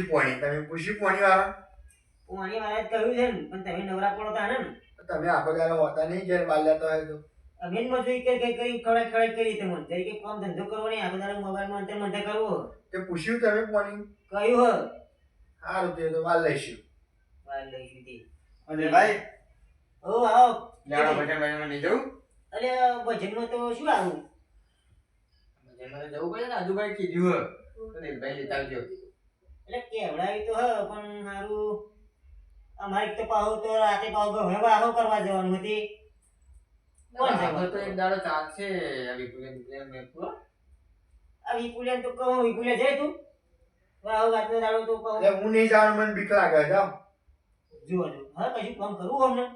પૂછી પોણી તમે પૂછી પોણી વાળા પોણી વાળા કહ્યું છે ને પણ તમે નવરા પડો તાને ને તમે આખો દાડો હોતા નહીં ઘેર બાર લેતા હોય તો અમે મજૂરી કરી ખવડાઈ કરી તમને તરીકે કામ ધંધો કરવો નહીં આખો દાડો મોબાઈલમાં અંતર મંતર કરવો તે પૂછ્યું તમે પોણી કહ્યું સારું તે તો વાર લઈશું વાર લઈશું તે અને ભાઈ ઓ આવો લેવા ભજન નહીં જવું અરે ભજનમાં તો શું આવું ભજનમાં જવું પડે ને આજુભાઈ કીધું તો ભાઈ લેતા આવજો એટલે કેવડાવી તો હ પણ મારું અમારે તો પાહો તો રાતે પાહો હવે વાહો કરવા જવાનું હતી કોણ આપણે જવાનું તો એક દાડો ચાલશે આ વિપુલે મેં પૂરો આ વિપુલે તો કહું વિપુલે જાય તું વાહો રાતનો દાડો તો કહું એટલે હું નહીં જવાનું મને બીક લાગે જાઓ જુઓ હા કશું કામ કરવું અમને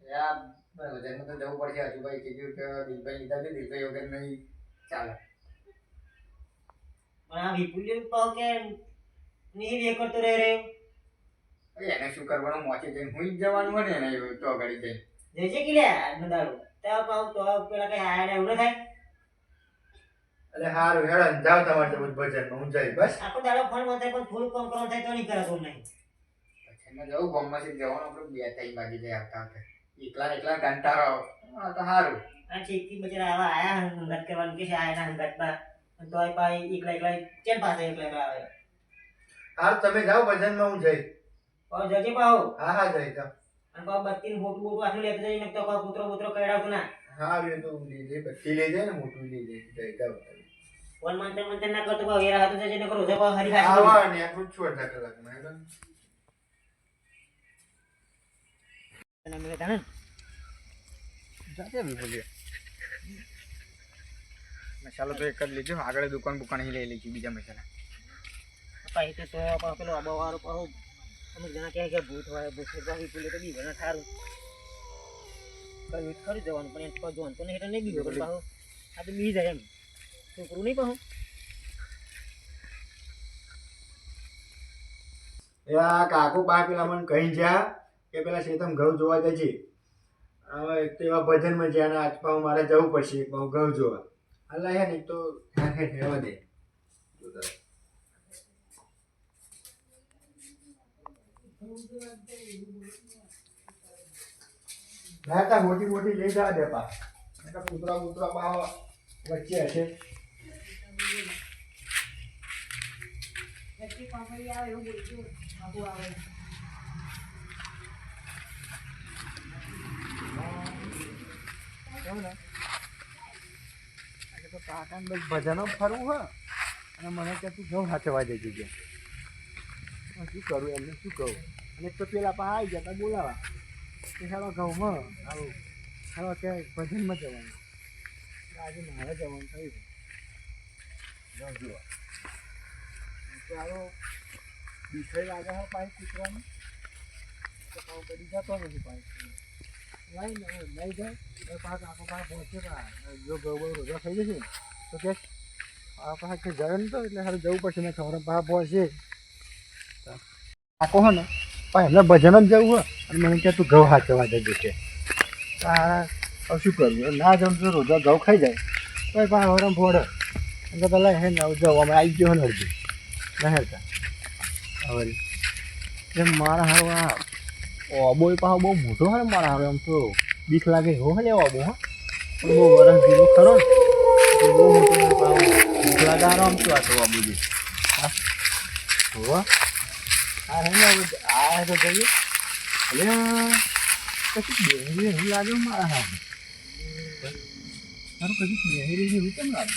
યા ભજનમાં તો જવું પડશે આજુભાઈ કીધું કે દિલભાઈ લીધા છે દિલભાઈ વગર નહીં ચાલે પણ આ વિપુલે પાહો કે નહીં વે કરતો રહે રહ્યો એને શું કરવાનું મોચે જઈને હું જ જવાનું હોય ને એને તો આગળ જઈને જશે કે લે આજનો દાડો ત્યાં પાહો તો પેલા કઈ આયા એવું ન થાય એટલે સારું હેડો જાઓ તમારે તો ભજનમાં હું જઈ બસ આખો દાડો ફોન માં થાય પણ થોડું કામ કરવાનું થાય તો નહીં કરાતું નહીં એમાં જવું ગામમાંથી જવાનું આપણે 2-3 વાગી જાય આવતા એકલા કંટાળો હા તો સારું આ ચીકથી બચારા આવા આયા હંગાત કરવાનું કે છે આયા ના હંગાતમાં તોય પાઈ એકલા ચેન પાસે એકલા આવે હારું તમે જાઓ ભજનમાં હું જઈ પાહો જજે પાહો હા જઈ જાઓ અને પાહો બત્તીનું મોટું મોટું આટલું લેતો જઈને તો પાહો કૂતરો કરાવતું ના હારું એ તો લઈ જાય બત્તી લઈ જાય ને મોટું લઈ જાય જઈ જાઓ ફોન મંતર ના કરતો પાહો વેરા હાથું જઈને કરો જો પાહો હરી ખાસી આવા ને આપણું છોડતા કલાકમાં હેડો અને મેં તાને જાતે વિપુલે મસાલો તો એક જ લીધો આગળ દુકાન લઈ લઈશું બીજા મસાલા પાહી તો પાહો પેલો અબવારો પાહો અમુક જણા કહે કે ભૂત હોય ભૂત પાહી પુલે તો બી ઘણા થારું કઈ કરી જવાનું પણ એ તો જોન તો નહીં એટલે નહીં બીજો પણ પાહો આ તો બી જાય એમ છોકરું નહીં પાહો એ આ કાકુ બા પેલા મને કહી જા કે પેલા શેતમ ઘઉં જોવા જજે હવે એક તો એવા ભજનમાં જ્યાં આજ પાછું મારે જવું પડશે પાછું ઘઉં જોવા અલ્લા હે ને તો રહેવા દે ના મોટી મોટી લઈ જવા દે પા કૂતરા પા વચ્ચે હશે ભજનો ફરવું હોય અને મને કે તું ઘઉં હાથવા જઈ જગ્યા શું કરું એમને શું કહું અને તો પેલા પા આવી જતા બોલાવા કે સારો ઘઉંમાં આવું સારો કે ભજનમાં જવાનું આજે મારે જવાનું થયું ઘઉં જોવા ચાલો બીસઈ લાગે છે પાણી કૂતરાનું તો પાઉં કરી જતો નથી પાણી લઈ જાય પાક આખો પાક પહોંચે જો ઘઉં રોજા થઈ જશે તો કે આ પાક જાય ને તો એટલે સારું જવું પડશે ને ખબર પાક પહોંચે આખો હો ને પણ એમને ભજન જ જવું હોય અને મને કે તું ઘઉં હાચવા જજે કે હવે શું કરવું એ ના જવું તો રોજા ઘઉં ખાઈ જાય તો એ પાક હરમ ફોડે એમ કે પેલા હે ને જવામાં આવી ગયો ને અડધું નહેરતા હવે એમ મારા હારો આ ઓબો પાછો બહુ મોટો હોય ને મારા હારો એમ તો બીક લાગે એવો હે ઓબો હા પણ બહુ વરસ જેવો ખરો ને બહુ મોટો બીક લાગે હારો આમ તો આ તો ઓબો જે હા હોવા આ હે ને આ તો જઈએ એટલે પછી બેહરી એવું લાગે મારા હારો તારું કદી બેહરી જેવું કેમ લાગે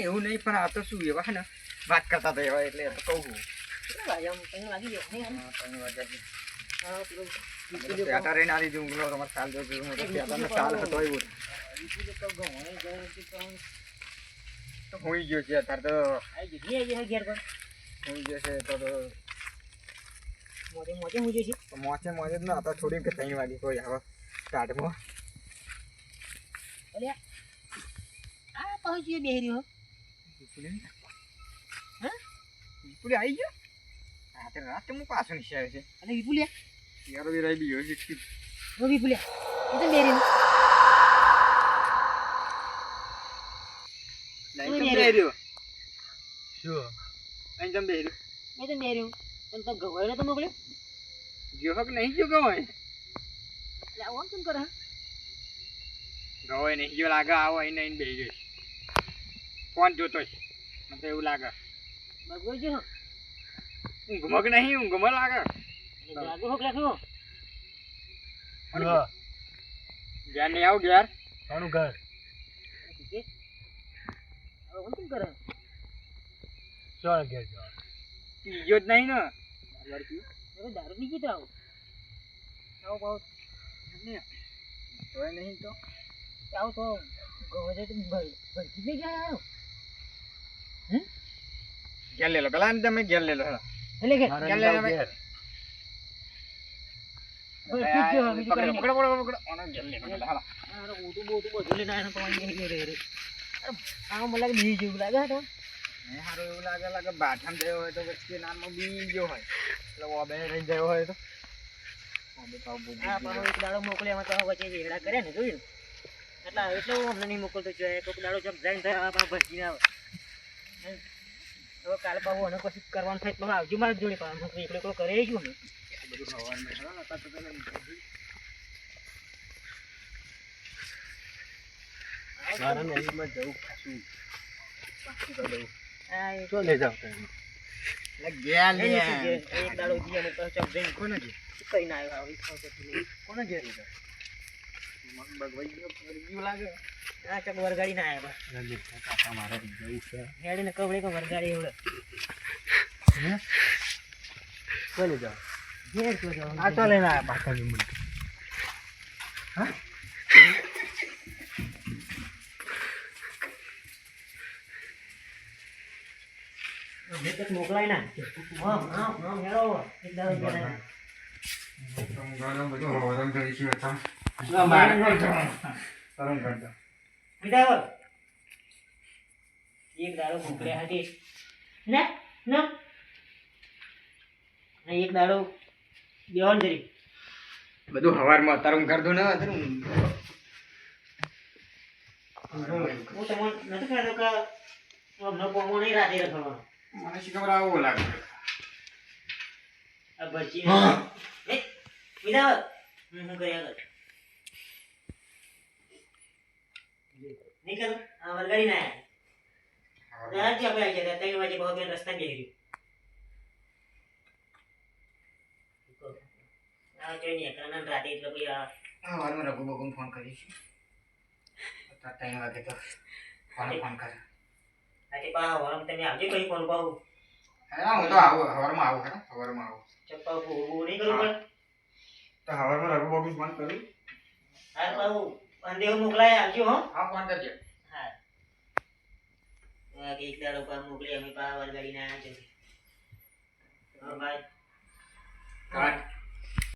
એવું નહીં પણ આ તો શું એવા ને વાત કરતા હતા એવા એટલે કહું હોઈ ગયો છે અત્યારે તો હોઈ ગયો છે તો મોચે મોચે ના હતા થોડી 3 વાગે કોઈ આવે સ્ટાર્ટમાં પહોંચી બેહી રહ્યો વિપુલી આવી ગયો રાતે રાતે હું પાછો નીચે આવ્યો છે અને વિપુલિયા યાર વેરાઈ બી હોય છે ઓ વિપુલિયા એ તો બેહી રહ્યો લાઈન તો બેહી રહ્યો શું અહીં તમે બેહી રહ્યો મેં તો બેહી રહ્યો પણ તો ગવાયો તો મોકલ્યો ગયો હક નહીં ગયો ગવાય એટલે આવું કેમ કરે ગવાય નહીં ગયો લાગે આવો અહીં નહીં બેહી ગયો કોણ જોતો છે મને તો એવું લાગે બગવાઈ ગયો ઊંઘમક નહીં ઊંઘમાં લાગે જાગો હોક લાખ્યો હા ઘેર નહીં આવું ઘેર તારું ઘર હવે કેમ કરે ચાલ ઘેર જાઓ પીજો જ નહીં ને હવે દારૂ નહીં પીતો આવું આવો પાવ તોય નહીં તો આવું તો ગવાય તો ભરતી નહીં જાય આવ્યો ઘેર લે લો પેલા ને તમે ઘેર લે લો હેલો એટલે કે મારે ઘેર નહીં લે જાવું લે ઘેર. પકડો પકડો ઓનો ઘેર લે લો હેલો મોટું મોટું બધું લઈને આવ્યો પાણી રે રે આમ મને લાગે બી જેવું લાગે તો મને સારું એવું લાગે બાથામ ગયો હોય તો વચ્ચે નાનમાં બી ગયો હોય એટલે ઓબે રહી ગયો હોય તો ઓબે પાવ બહુ આ પાછો એક દાડો મોકલ્યા તો વચ્ચે ઝેડા કરે ને જોયું એટલે હું અમને નહીં મોકલતો જોઈએ કોઈક દાડો જબ જાય તો આપણા ભરતી ના આવે હવે કાલે પાછું અને કશું કરવાનું થાય તો આવજો મારી જોડે પણ એકલો એકલો કરે ગયું ને બધું હવાનું હેલો નતા તો તને મારે નદીમાં જવું ખાસું આ એક તો લઈ જાઓ તમે ઘેર લે એક દાડો જી અને પાછો જબ જઈને કોને ઘેર કઈ ના આવ્યો આવી ખાવ તો કોને ઘેર લીધા મગ બગવાઈ ગયો ફરી ગયો લાગે આ ચક વરગાડી ના આવ્યા રંજીત કાકા મારે જવું છે હેડીને કવડે કે વરગાડી એવડે ચાલી જાઓ ઘેર તો જાવ આ તો લઈને આવ્યા પાછળની મને તક મોકલાય ના હા હા હા હેડો એક દાડો જણા બધું હવારમ કરી છે હતા વિદાવર એક દાડો મોકલ્યા હતી ના ના એક દાડો બેવાન કરી બધું હવારમાં તારું કર દો ને તારું હું તમને નથી કહેતો કે અમને કોમો નહીં રાતે રખડવાનો મને શીખબર આવો લાગે આ બચી એ વિદાવર હું કર્યા કર નીકળ આ વરગાડી ના આયા રાત આપણે આવી ગયા 3 વાગે બહુ બેન રસ્તા બેહી આ જોઈ ને કાનન રાતે એટલે કોઈ આ હવારમાં રઘુ બગુન ફોન કરીશું અત્યારે 3 વાગે તો ફોન કરે આજે પા વરમ તમે આવજો કઈ કોણ પાઉ હા હું તો આવું હવારમાં આવું ખરા હવારમાં આવું ચપ્પા બહુ નહીં કરું પણ તો હવારમાં રઘુ બગુન ફોન કરું હા પાઉ અંદેવ મોકલાય આવજો હો હા ફોન કરજે હા એક દાડો પર મોકલી અમે પા વરગાડી ના આવ્યા છે હા ભાઈ કાટ